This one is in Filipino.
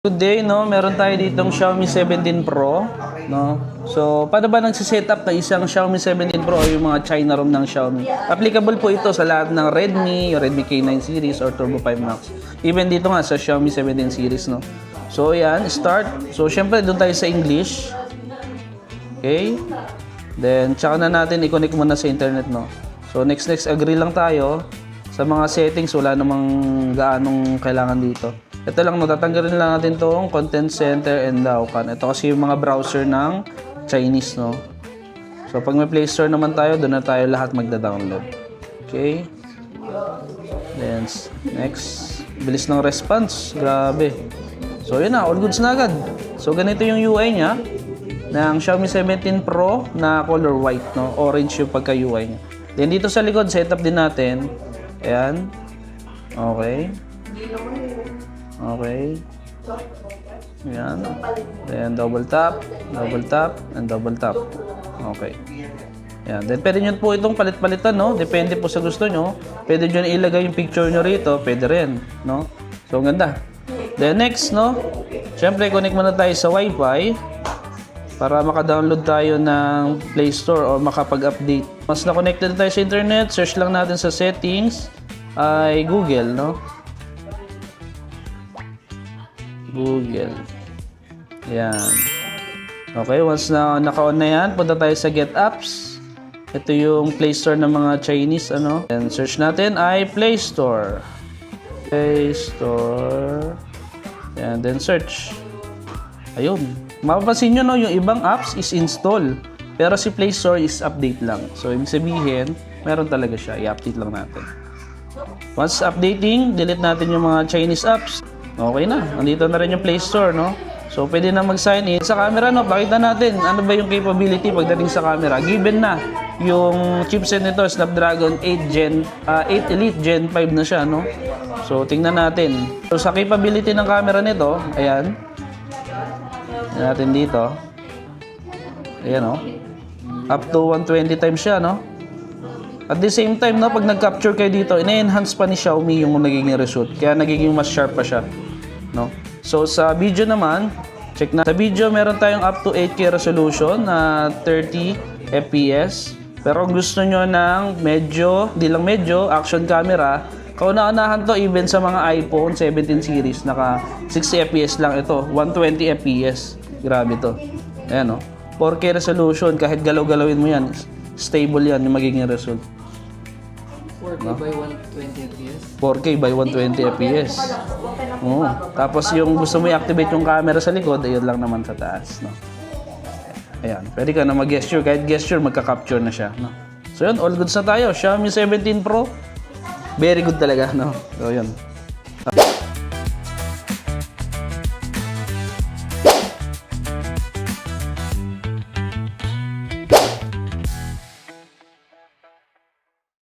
Good day, no? Meron tayo ditong Xiaomi 17 Pro, no? So, paano ba nagsiset-up ng isang Xiaomi 17 Pro o yung mga China ROM ng Xiaomi? Applicable po ito sa lahat ng Redmi, Redmi K9 series or Turbo 5 Max. Even dito nga sa Xiaomi 17 series, no? So, yan, start. So, syempre doon tayo sa English. Okay? Then, tsaka na natin i-connect muna sa internet, no? So, next, agree lang tayo. Sa mga settings, wala namang gaanong kailangan dito. Ito lang, no, tatanggalin lang natin itong Content Center and Daokan. Ito kasi yung mga browser ng Chinese, no? So, pag may Play Store naman tayo, doon na tayo lahat magda-download. Okay? Then, next. Bilis ng response. Grabe. So, yun na. All goods na agad. So, ganito yung UI niya ng Xiaomi 17 Pro na color white, no? Orange yung pagka-UI niya. Then, dito sa likod, setup din natin. Ayan. Okay. Okay. Ayan. Then, double tap, and double tap. Okay. Ayan. Then, pwede nyo po itong palit-palitan, no? Depende po sa gusto nyo. Pwede nyo na ilagay yung picture nyo rito. Pwede rin, no? So, ang ganda. Then, next, no? Siyempre, connect muna tayo sa Wi-Fi para maka-download tayo ng Play Store or makapag-update. Once na-connected tayo sa internet, search lang natin sa settings ay Google, no? Google. Yan. Okay, once na naka-on na yan, punta tayo sa Get Apps. Ito yung Play Store ng mga Chinese, ano. And search natin ay Play Store. Play Store. And then search. Ayun. Mapapansin nyo, no, yung ibang apps is install. Pero si Play Store is update lang. So, ibig sabihin, meron talaga siya. I-update lang natin. Once updating, delete natin yung mga Chinese apps. Okay na. Nandito na rin yung Play Store, no? So, pwede na mag-sign in. Sa camera, no? Pakita natin ano ba yung capability pagdating sa camera. Given na yung chipset nito, Snapdragon 8 Elite Gen 5 na siya, no? So, tingnan natin. So, sa capability ng camera nito, ayan. Ayan natin dito. Ayan, no? Up to 120 times siya, no? At the same time, no, pag nag-capture kayo dito, ina-enhance pa ni Xiaomi yung nagiging result. Kaya nagiging mas sharp pa siya, no? So, sa video naman, check na. Sa video, meron tayong up to 8K resolution na 30 FPS. Pero kung gusto nyo ng medyo, di lang medyo, action camera, kauna-unahan to even sa mga iPhone 17 series, naka 60 FPS lang ito, 120 FPS. Grabe to. Ayan, no? 4K resolution, kahit galaw-galawin mo yan, stable yan yung magiging result. 4K by 120 FPS? 4K by 120 FPS. Oo. Tapos yung gusto mo i-activate yung camera sa likod, ayun lang naman sa taas, no? Ayan. Pwede ka na mag-gesture. Kahit gesture, magka-capture na siya, no? So yun, all goods na tayo. Xiaomi 17 Pro, very good talaga, no? So yun.